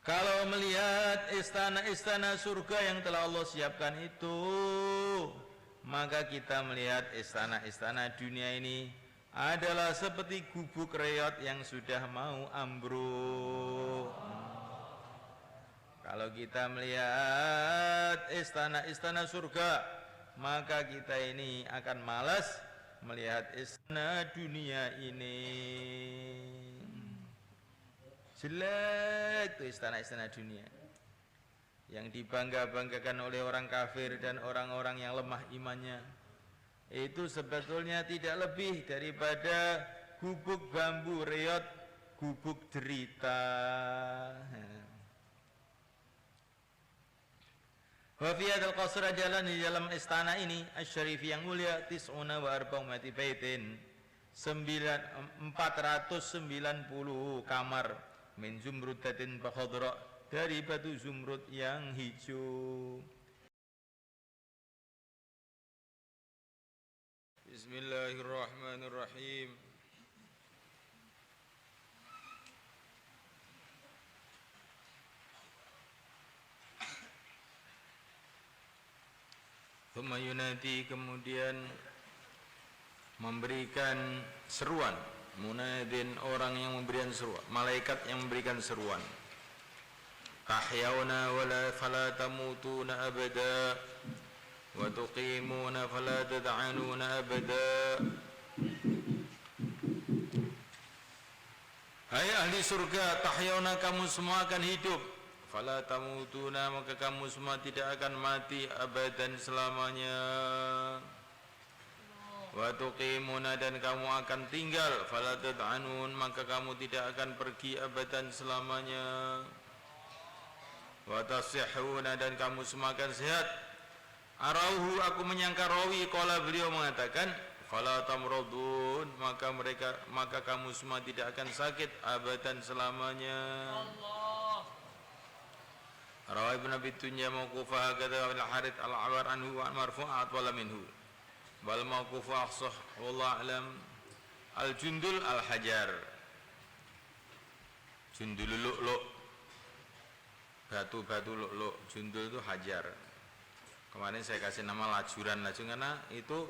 Kalau melihat istana-istana surga yang telah Allah siapkan itu, maka kita melihat istana-istana dunia ini adalah seperti gubuk reot yang sudah mau ambruk. Kalau kita melihat istana-istana surga, maka kita ini akan malas melihat istana dunia ini. Jelek itu istana-istana dunia yang dibangga-banggakan oleh orang kafir dan orang-orang yang lemah imannya. Itu sebetulnya tidak lebih daripada gubuk bambu reot, gubuk derita. Wa fi hadzal qasr jalan di dalam istana ini asy-syarif yang mulia tis'una wa arba'ati baitin 490 kamar min zumrudatin khadra dari batu zumrud yang hijau. Bismillahirrahmanirrahim. Thumma yunadi, kemudian memberikan seruan, munadin orang yang memberikan seruan, malaikat yang memberikan seruan. Tahyauna wala fala tamutuna abada wa tuqimuna fala tad'anuna abada. Hai ahli surga, tahyauna, kamu semua akan hidup, fala tamutuna, maka kamu semua tidak akan mati abadan selamanya. Wa tuqimuna, dan kamu akan tinggal, fala tad'anun, maka kamu tidak akan pergi abadan selamanya. Wa tasihuna, dan kamu semua akan sehat. Arauhu, aku menyangka rawi, qala, beliau mengatakan, fala tamradun, maka kamu semua tidak akan sakit abadan selamanya. Rawi ibn Abi Dunya mauqufah kata al-Harith al-Awar anhu wa marfu'at wala minhu. Wal mauqufah sah wallahu alam. Al-jundul al-hajar. Jundul lu'lu'. Batu-batu lu'lu'. Jundul itu hajar. Kemarin saya kasih nama lajuran karena itu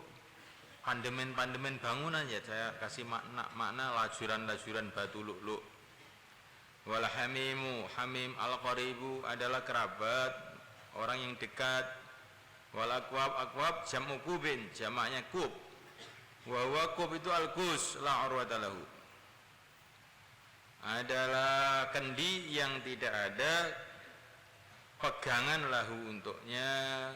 pandemen bangunan, ya saya kasih makna lajuran batu lu'lu'. Wal hamimu, hamim al-qaribu adalah kerabat, orang yang dekat. Wal akwab jam'u kubin, jamaknya kub. Wa huwa kub itu al-kus la urwata lahu, adalah kendi yang tidak ada pegangan lahu untuknya.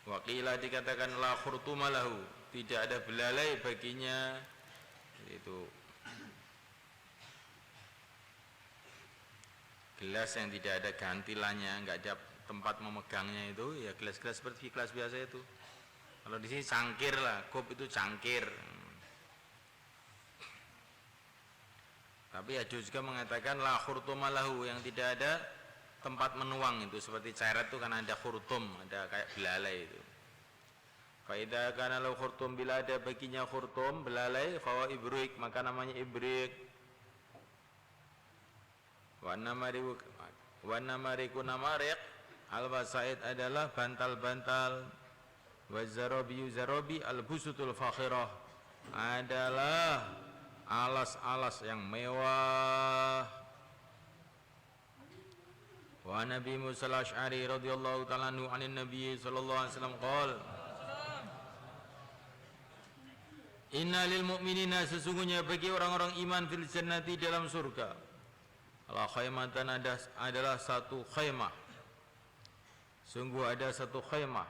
Waqila, dikatakan la khurtuma lahu, tidak ada belalai baginya. Itu gelas yang tidak ada gantilannya, enggak ada tempat memegangnya, itu ya gelas-gelas seperti gelas biasa itu. Kalau di sini cangkir lah, kop itu cangkir. Tapi ada juga mengatakan la khurtuma lahu, yang tidak ada tempat menuang, itu seperti cairat itu kan ada khurtum, ada kayak belalai itu. Fa idza kana lahu khurtum, bila ada baginya khurtum, belalai, fa wa ibrik, maka namanya ibrik. Wa namariku namarik, al-wasaid adalah bantal-bantal. Wa zarabi al-busutul fakhirah, adalah alas-alas yang mewah. Wa Nabi Musa al-Asy'ari radhiyallahu ta'ala anhu anin Nabi sallallahu alaihi wasallam qala, inna lil mu'minina, sesungguhnya bagi orang-orang iman, fil jannati, dalam surga, la khaymatan, adalah satu khaymah. Sungguh ada satu khaymah,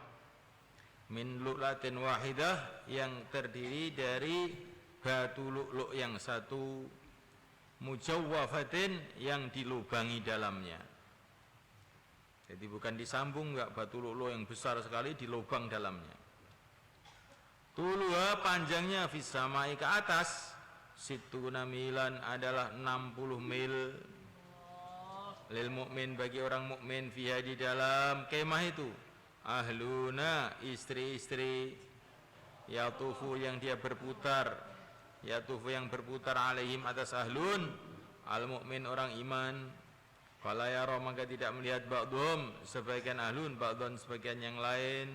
min lu'latin wahidah, yang terdiri dari batu lu'lu' yang satu, mujawwafatin, yang dilubangi dalamnya. Jadi bukan disambung, enggak, batu lu'lu' yang besar sekali dilubang dalamnya. Tuluha, panjangnya, fis samai, ke atas, situna milan, adalah 60 mil. Lil mukmin, bagi orang mukmin, fiha, di dalam kemah itu, ahluna, istri-istri, yatufu, yang dia berputar, yatufu, yang berputar, alaihim, atas ahlun, al mukmin, orang iman, Fala yara maka tidak melihat ba'dhum sebagian ahlun ba'dhan sebagian yang lain.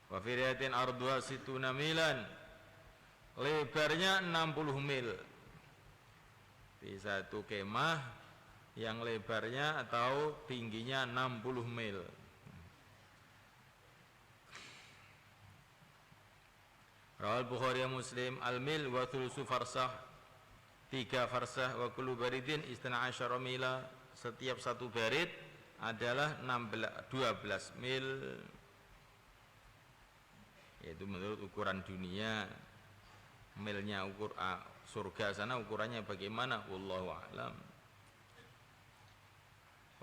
Wa fi riwayatin arduha situna milan, lebarnya 60 mil. Di satu kemah yang lebarnya atau tingginya 60 mil. Rawal Bukhari wa Muslim al-mil wa thulusu farsah, 3 farsah, wa kullu baridin istana asyara mila, setiap satu barid adalah 12 mil, yaitu menurut ukuran dunia. Milnya surga sana ukurannya bagaimana, wallahu a'lam.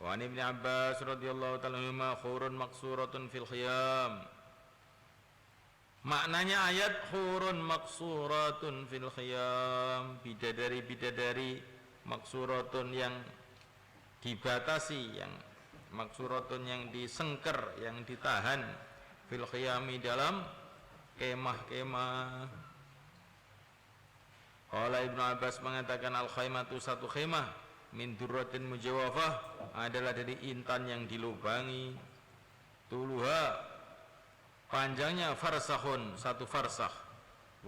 Wa an Ibnu Abbas radhiyallahu ta'ala anhuma khurun maqsuratun fil khiyam. Maknanya ayat khurun maksuratun fil khiyam, bidadari-bidadari maksuratun yang dibatasi, yang maksuratun yang disengker, yang ditahan, fil khiyami dalam kemah-kemah. Qala Ibnu Abbas mengatakan al khaymatu satu khemah min durratin mujawafah adalah dari intan yang dilubangi. Tuluha panjangnya farsakhun, satu farsakh,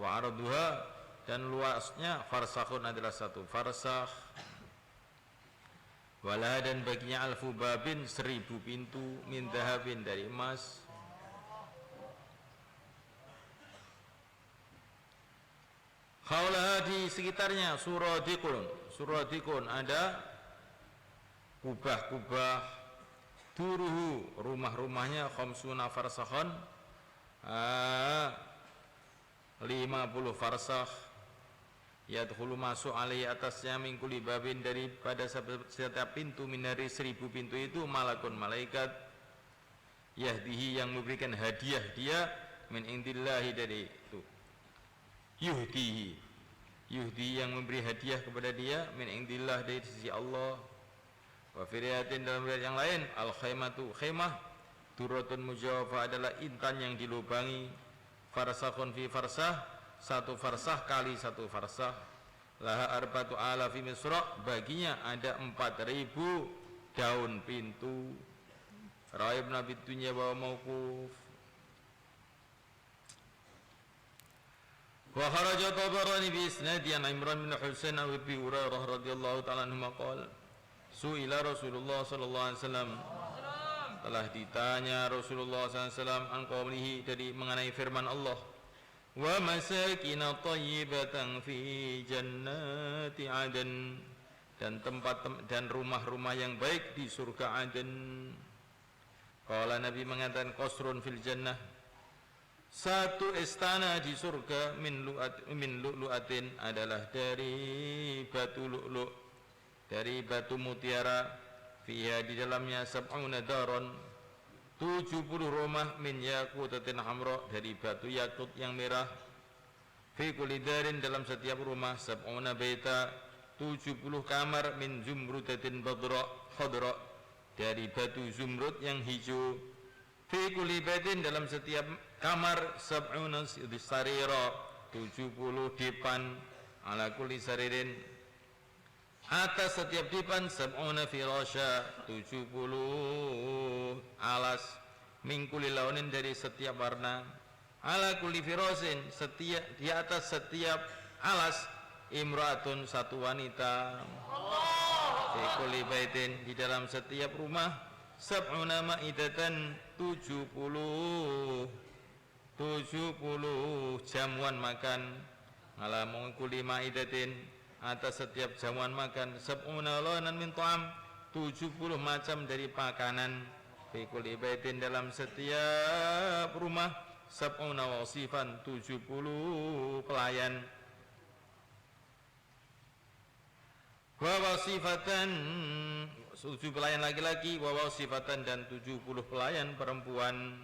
wa arduha dan luasnya farsakhun adalah satu farsakh. Wala dan baginya alfu babin 1000 pintu min dahabin dari emas. Khawlaha di sekitarnya suradikun ada kubah-kubah. Turuhu rumah-rumahnya khamsuna farsakhon, 50 farsakh. Yadkhulu masuk alaihi atasnya min kulli babin daripada setiap pintu minari 1000 pintu itu malakun malaikat, yahdihi yang memberikan hadiah dia, min indillahi dari itu, yuhdihi yang memberi hadiah kepada dia, min indillah dari sisi Allah. Wa fi riwayatin dalam riwayat yang lain al khaymatu khemah durratun mujawafah adalah intan yang dilubangi, farsakhun fi farsah, satu farsah kali satu farsah, laha arbatu alafi misra, baginya ada 4000 daun pintu. Raib Nabi Dunya wa mauquf. Wa kharaja Tabarani bi isnadi an Imran bin Husain wa Abi Hurairah radhiyallahu ta'ala anhu maqal su'ila Rasulullah sallallahu alaihi wasallam, telah ditanya Rasulullah SAW an qawlihi, dari mengenai firman Allah, wa masakina thayyibatan fi jannati adan, dan tempat dan rumah-rumah yang baik di surga Aden. Qala Nabi mengatakan qasrun fil jannah, satu istana di surga, min lu'lu'atin adalah dari batu lu'lu', dari batu mutiara, fiha di dalamnya sab'una daron, 70 rumah, min yakutatin hamra, dari batu yakut yang merah, fi kulli darin dalam setiap rumah, sab'una baita, 70 kamar, min zumrudatin khadra, dari batu zumrud yang hijau, fi kulli baitin dalam setiap kamar, sab'una sarira, 70 dipan, ala kulli saririn atas setiap dipan, sab'una firasya, 70 alas, min kulli launin dari setiap warna, ala kulli firasin setiap di atas setiap alas, imra'atun satu wanita, fi kulli baitin di dalam setiap rumah, sab'una ma'idatan 70 jamuan makan, ala kulli ma'idatin atas setiap jamuan makan, sab'una lanan min ta'am 70 macam dari makanan, fi kulli baitin dalam setiap rumah, sab'una wasifan 70 pelayan, wa wasifatan 7 pelayan laki-laki, wa wasifatan dan 70 pelayan perempuan,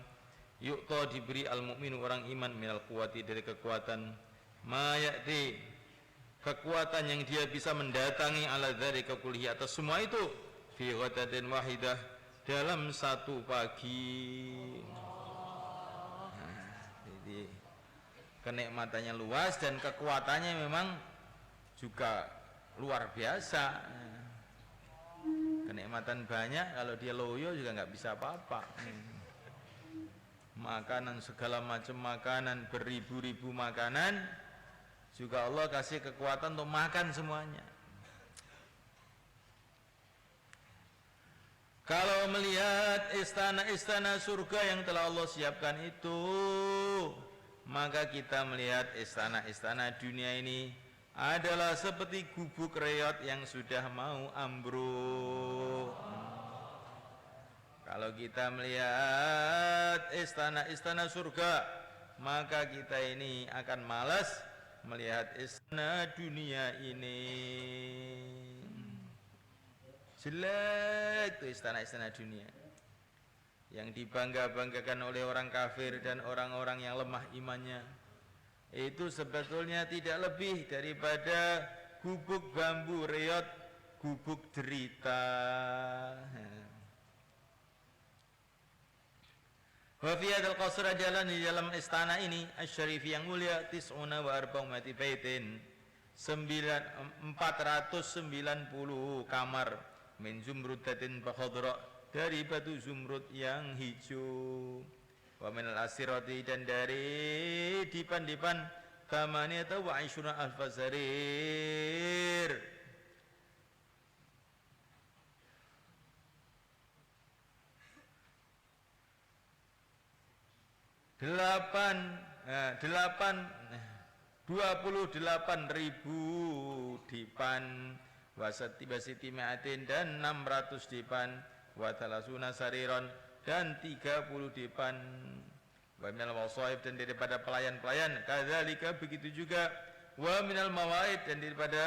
yu'ta diberi al-mu'minu orang iman minal quwati dari kekuatan, ma ya'ti kekuatan yang dia bisa mendatangi, ala dzalika kullihi atas semua itu, fi ghadatin wahidah dalam satu pagi. Jadi kenikmatannya luas dan kekuatannya memang juga luar biasa. Kenikmatan banyak, kalau dia loyo juga nggak bisa apa-apa. Makanan segala macam makanan, beribu-ribu makanan, juga Allah kasih kekuatan untuk makan semuanya. Kalau melihat istana-istana surga yang telah Allah siapkan itu, maka kita melihat istana-istana dunia ini adalah seperti gubuk reot yang sudah mau ambruk. Kalau kita melihat istana-istana surga, maka kita ini akan malas melihat istana dunia ini. Jelek itu istana-istana dunia yang dibangga-banggakan oleh orang kafir dan orang-orang yang lemah imannya. Itu sebetulnya tidak lebih daripada gubuk bambu reot, gubuk derita. Wa fi hadzal qasr jalan di dalam istana ini asy-syarif yang mulia tis'una wa arba'umati baitin 490 kamar min zumrudatin bakhadra dari batu zumrud yang hijau wa minal asirati dan dari dipan-dipan thamaniyata wa aisyuna alfasarir 28.000 dipan wasiti ma'atin dan 600 dipan wa talasuna sariron dan 30 dipan wa minal wasaib dan daripada pelayan-pelayan kadzalika begitu juga wa minal mawaid dan daripada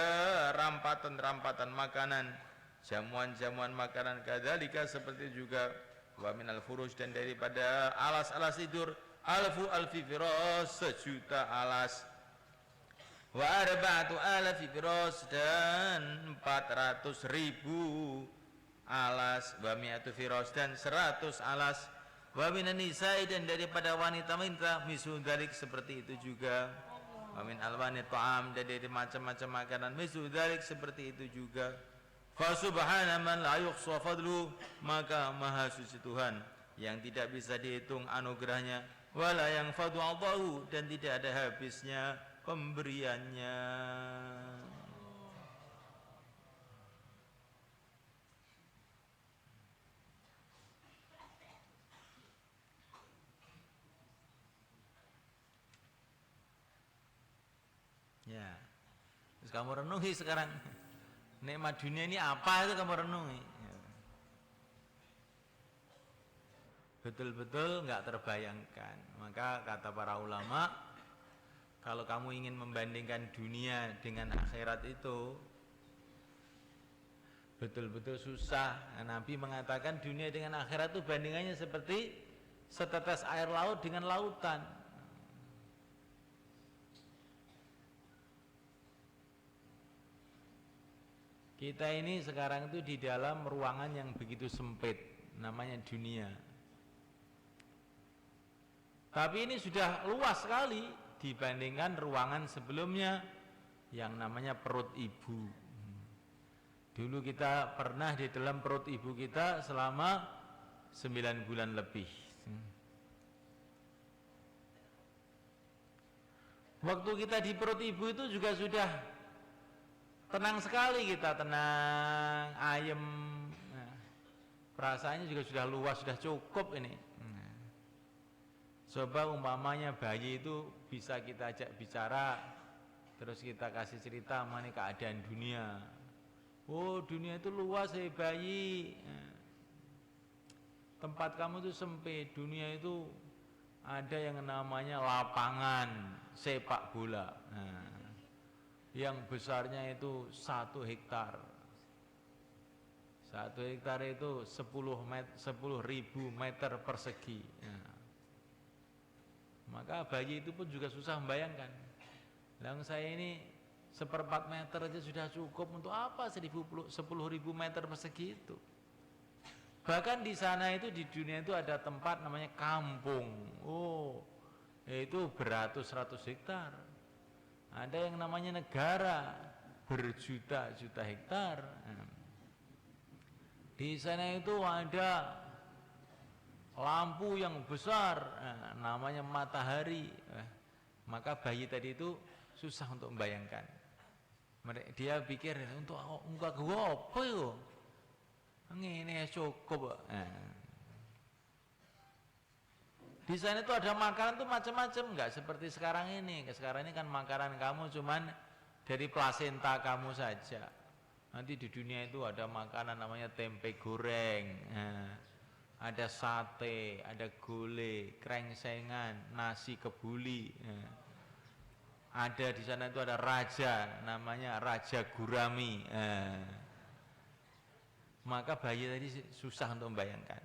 rampatan-rampatan makanan jamuan-jamuan makanan kadzalika seperti juga wa minal furush dan daripada alas-alas tidur alfi firas 1.000.000 alas wa 4,000 firas dan 400.000 alas wa 100 firas dan 100 alas wa minan nisa'i dan daripada wanita-wanita misul dzalik seperti itu juga wa min alwani ta'am dan dari macam-macam makanan misul dzalik seperti itu juga fa subhana man la yuhsa fadlu maka maha suci Tuhan yang tidak bisa dihitung anugerahnya wala yang fadu Allahu dan tidak ada habisnya pemberiannya. Ya, terus kamu renungi sekarang nikmat dunia ini apa itu kamu renungi. Betul-betul nggak terbayangkan. Maka kata para ulama, kalau kamu ingin membandingkan dunia dengan akhirat itu betul-betul susah. Nabi mengatakan dunia dengan akhirat itu bandingannya seperti setetes air laut dengan lautan. Kita ini sekarang itu di dalam ruangan yang begitu sempit, namanya dunia. Tapi ini sudah luas sekali dibandingkan ruangan sebelumnya yang namanya perut ibu. Dulu kita pernah di dalam perut ibu kita selama 9 bulan lebih. Waktu kita di perut ibu itu juga sudah tenang sekali kita, tenang, ayem. Nah, perasaannya juga sudah luas, sudah cukup ini. Coba umpamanya bayi itu bisa kita ajak bicara, terus kita kasih cerita mengenai keadaan dunia. Oh, dunia itu luas bayi. Tempat kamu itu sempit, dunia itu ada yang namanya lapangan sepak bola. Yang besarnya itu 1 hektar. 1 hektar itu 10.000 meter persegi. Maka bayi itu pun juga susah membayangkan. Yang saya ini 1/4 meter aja sudah cukup, untuk apa 10.000 meter persegi itu. Bahkan di sana itu, di dunia itu ada tempat namanya kampung. Oh, itu beratus-ratus hektar. Ada yang namanya negara, berjuta-juta hektar. Di sana itu ada lampu yang besar, namanya matahari. Maka bayi tadi itu susah untuk membayangkan. Dia pikir untuk enggak gua apa yo? Ngene cukup. Di sana itu ada makanan tuh macam-macam, enggak seperti sekarang ini. Sekarang ini kan makanan kamu cuman dari plasenta kamu saja. Nanti di dunia itu ada makanan namanya tempe goreng, ada sate, ada gulai, krengsengan, nasi kebuli. Ada di sana itu ada raja, namanya Raja Gurami. Maka bayi tadi susah untuk membayangkan.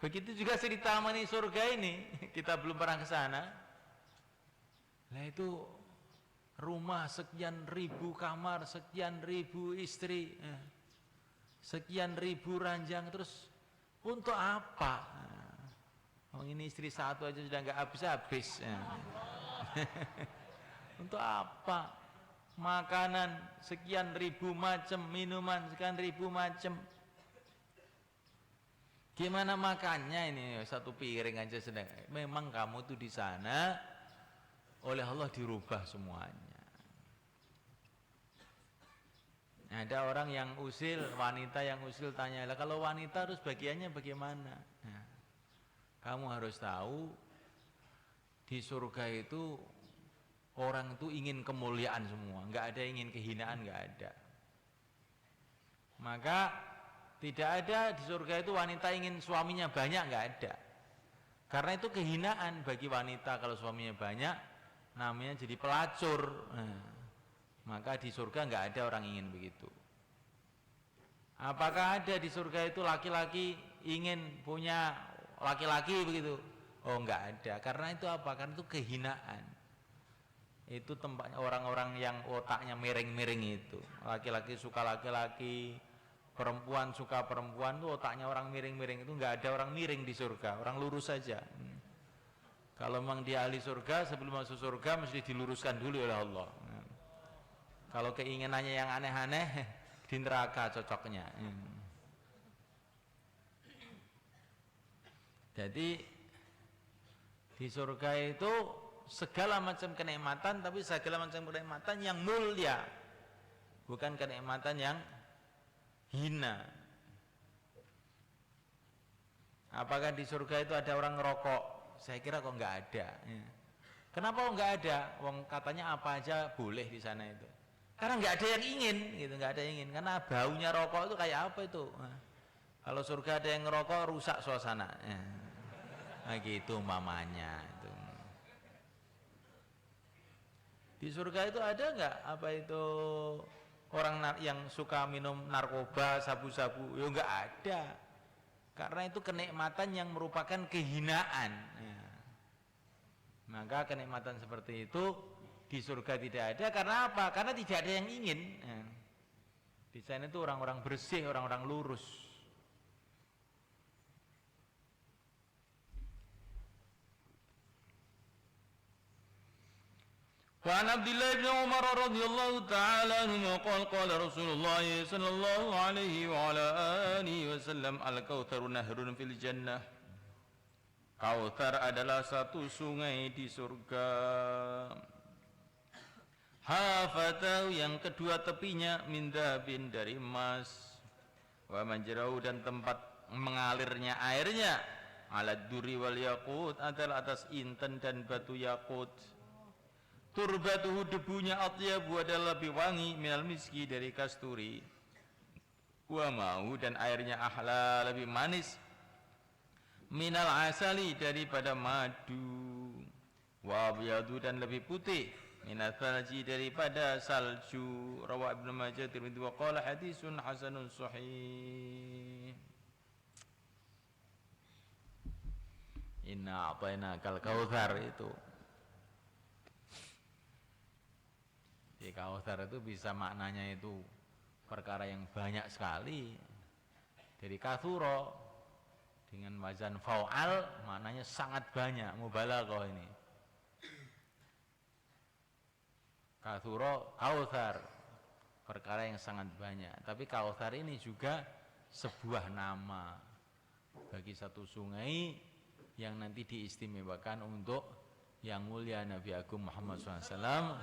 Begitu juga cerita mengenai surga ini, kita belum pernah ke sana. Nah itu rumah sekian ribu kamar, sekian ribu istri, sekian ribu ranjang, terus untuk apa? Ini istri satu aja sudah nggak habis-habis. Untuk apa? Makanan sekian ribu macam, minuman sekian ribu macam. Gimana makannya ini? Satu piring aja sedang. Memang kamu tuh di sana oleh Allah dirubah semuanya. Ada orang yang usil, wanita yang usil tanya, lah kalau wanita harus bagiannya bagaimana? Nah, kamu harus tahu di surga itu orang itu ingin kemuliaan semua, nggak ada yang ingin kehinaan, nggak ada. Maka tidak ada di surga itu wanita ingin suaminya banyak, nggak ada. Karena itu kehinaan bagi wanita kalau suaminya banyak, namanya jadi pelacur. Maka di surga nggak ada orang ingin begitu. Apakah ada di surga itu laki-laki ingin punya laki-laki begitu? Oh nggak ada. Karena itu apa? Karena itu kehinaan. Itu tempatnya orang-orang yang otaknya miring-miring itu. Laki-laki suka laki-laki, perempuan suka perempuan, itu otaknya orang miring-miring. Itu nggak ada orang miring di surga, orang lurus saja. Kalau memang dia ahli surga, sebelum masuk surga mesti diluruskan dulu oleh Allah. Kalau keinginannya yang aneh-aneh, di neraka cocoknya. Jadi di surga itu segala macam kenikmatan, tapi segala macam kenikmatan yang mulia, bukan kenikmatan yang hina. Apakah di surga itu ada orang ngerokok? Saya kira kok nggak ada. Kenapa kok nggak ada? Wong katanya apa aja boleh di sana itu. Karena nggak ada yang ingin, gitu, nggak ada yang ingin. Karena baunya rokok itu kayak apa itu? Kalau surga ada yang ngerokok, rusak suasana. Nah gitu mamanya itu. Di surga itu ada nggak apa itu orang yang suka minum narkoba, sabu-sabu? Ya nggak ada. Karena itu kenikmatan yang merupakan kehinaan. Maka kenikmatan seperti itu di surga tidak ada. Karena apa? Karena tidak ada yang ingin. Di sana itu orang-orang bersih, orang-orang lurus. Wa an Abdullah bin Umar radhiyallahu ta'ala anhu qala qala Rasulullah sallallahu alaihi wa ala alihi wasallam al-kautsar nahrun fil jannah. Kautsar adalah satu sungai di surga. Hafatahu yang kedua tepinya min dhabin dari emas. Wa manjarau dan tempat mengalirnya airnya ala duri wal yaqut adalah atas inten dan batu yakut. Turbatuhu debunya atyabu adalah lebih wangi minal miski dari kasturi. Wa mau dan airnya ahla lebih manis minal asali daripada madu. Wa abyadu dan lebih putih minal thalji daripada salju. Rawa Ibnu Majah Tirmidzi wa qala hadisun hasanun sahih. Inna a'tainakal kautsar itu. Di kautsar itu bisa maknanya itu perkara yang banyak sekali. Dari katsura dengan wazan fa'al maknanya sangat banyak, mubalaghah ini. Katsura kautsar perkara yang sangat banyak. Tapi Kautsar ini juga sebuah nama bagi satu sungai yang nanti diistimewakan untuk yang mulia Nabi Agung Muhammad SAW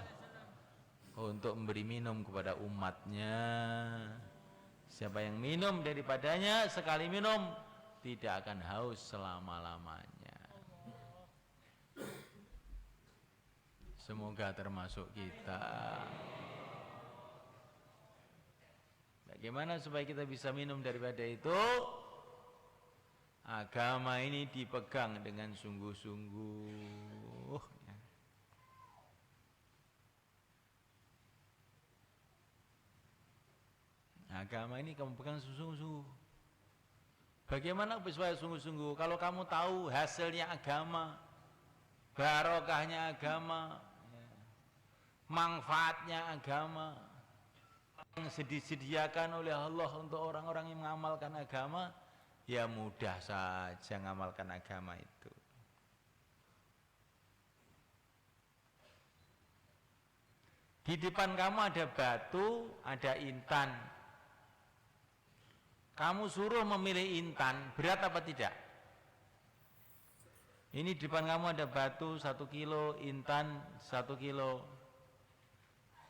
untuk memberi minum kepada umatnya. Siapa yang minum daripadanya sekali minum tidak akan haus selama-lamanya. Semoga termasuk kita. Bagaimana supaya kita bisa minum daripada itu? Agama ini dipegang dengan sungguh-sungguh. Agama ini kamu pegang sungguh-sungguh. Bagaimana supaya sungguh-sungguh? Kalau kamu tahu hasilnya agama, barokahnya agama, manfaatnya agama, yang disediakan oleh Allah untuk orang-orang yang mengamalkan agama, ya mudah saja mengamalkan agama itu. Di depan kamu ada batu, ada intan. Kamu suruh memilih intan, berat apa tidak? Ini di depan kamu ada batu 1 kilo, intan 1 kilo.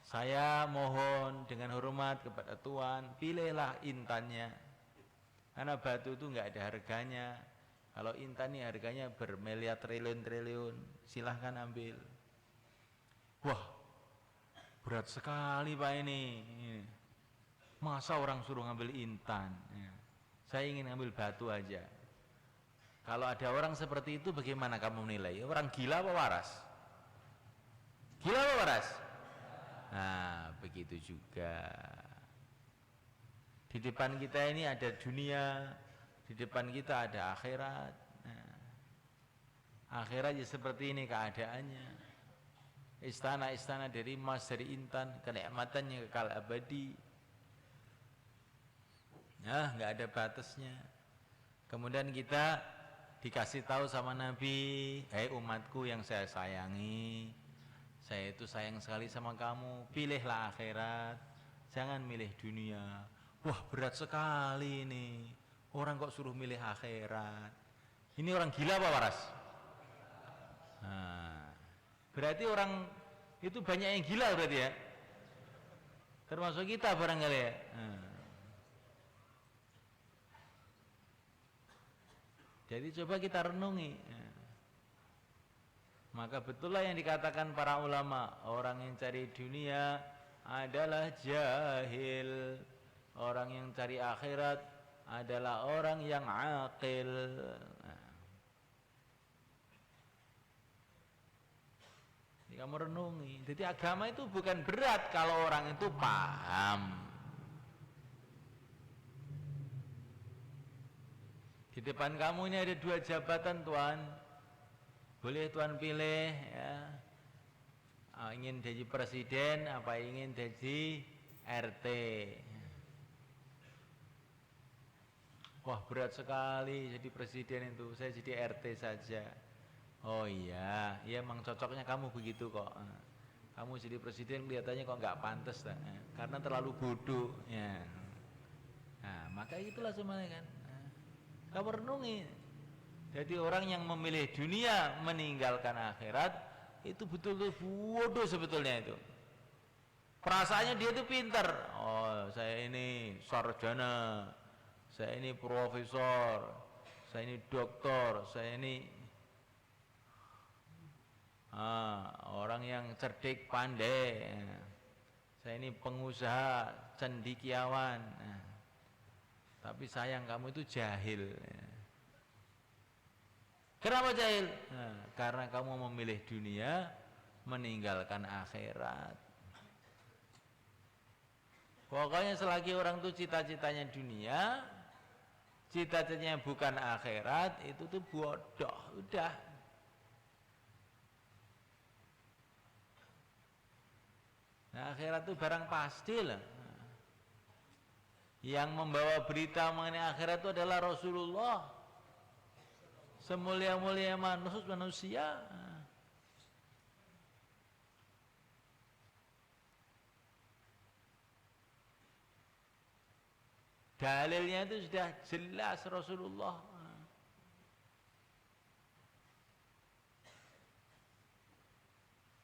Saya mohon dengan hormat kepada Tuhan, pilihlah intannya. Karena batu itu enggak ada harganya. Kalau intan ini harganya bermiliar triliun-triliun, silahkan ambil. Wah, berat sekali Pak ini. Masa orang suruh ngambil intan? Saya ingin ngambil batu aja. Kalau ada orang seperti itu bagaimana kamu menilai? Orang gila apa waras? Gila apa waras? Nah, begitu juga. Di depan kita ini ada dunia, di depan kita ada akhirat. Nah, akhirat ya seperti ini keadaannya. Istana-istana dari emas, dari intan, kenikmatannya kekal abadi. Nah, nggak ada batasnya. Kemudian kita dikasih tahu sama Nabi, "Hai umatku yang saya sayangi, saya itu sayang sekali sama kamu, pilihlah akhirat, jangan milih dunia." Wah, berat sekali ini. Orang kok suruh milih akhirat. Ini orang gila apa waras? Nah, berarti orang itu banyak yang gila berarti ya. Termasuk kita barangkali ya. Jadi coba kita renungi. Maka betullah yang dikatakan para ulama, orang yang cari dunia adalah jahil, orang yang cari akhirat adalah orang yang aqil. Jadi kamu renungi. Jadi agama itu bukan berat kalau orang itu paham. Di depan kamu ini ada 2 jabatan Tuan. Boleh Tuan pilih ya. Ingin jadi presiden apa ingin jadi RT. Wah, berat sekali jadi presiden itu. Saya jadi RT saja. Oh iya, ya emang cocoknya kamu begitu kok. Kamu jadi presiden kelihatannya kok nggak pantas karena terlalu bodoh ya. Nah, maka itulah semuanya kan. Kamu renungi. Jadi orang yang memilih dunia meninggalkan akhirat itu betul-betul bodoh sebetulnya itu. Perasaannya dia itu pintar. Oh, saya ini sarjana, saya ini profesor, saya ini doktor, saya ini orang yang cerdik pandai, saya ini pengusaha cendekiawan. Tapi sayang kamu itu jahil. Kenapa jahil? Karena kamu memilih dunia meninggalkan akhirat. Pokoknya selagi orang itu cita-citanya dunia, cita-citanya bukan akhirat, itu tuh bodoh, udah. Nah, akhirat itu barang pasti lah. Yang membawa berita mengenai akhirat itu adalah Rasulullah, semulia-mulia manusia. Dalilnya itu sudah jelas Rasulullah.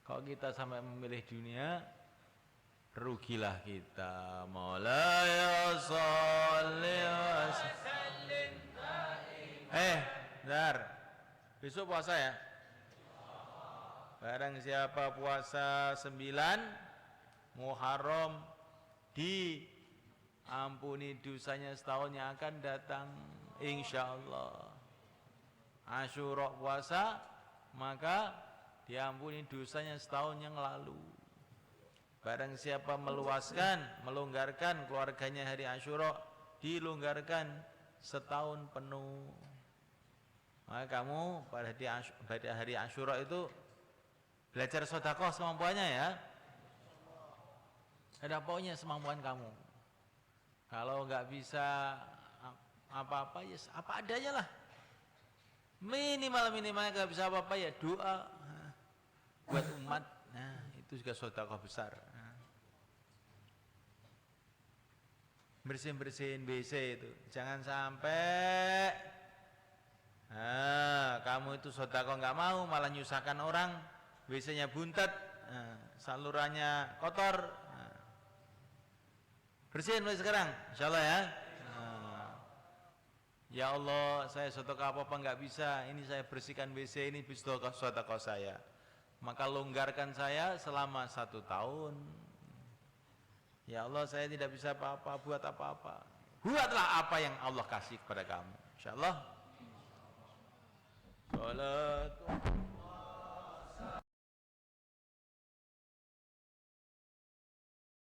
Kalau kita sampai memilih dunia, rugilah kita. Maulaya sholli wa sallim. Bentar. Besok puasa ya? Barang siapa puasa 9 Muharram diampuni dosanya setahun yang akan datang, insyaallah. Asyura puasa, maka diampuni dosanya setahun yang lalu. Barang siapa meluaskan, melonggarkan keluarganya hari Asyura, dilonggarkan setahun penuh. Maka kamu pada hari Asyura itu belajar sedekah semampuannya ya. Ada pokoknya semampuan kamu. Kalau nggak bisa apa-apa ya apa adanya lah. Minimal nggak bisa apa-apa ya doa buat umat. Nah, itu juga sedekah besar. Bersihin WC itu. Jangan sampai kamu itu sedekah nggak mau, malah nyusahkan orang, WC-nya buntet, salurannya kotor. Bersihin mulai sekarang, insyaallah ya. Ya Allah, saya sedekah apa-apa nggak bisa. Ini saya bersihkan WC ini sedekah saya. Maka longgarkan saya selama 1 tahun. Ya Allah, saya tidak bisa apa-apa, buat apa-apa. Buatlah apa yang Allah kasih kepada kamu. Insyaallah. Salat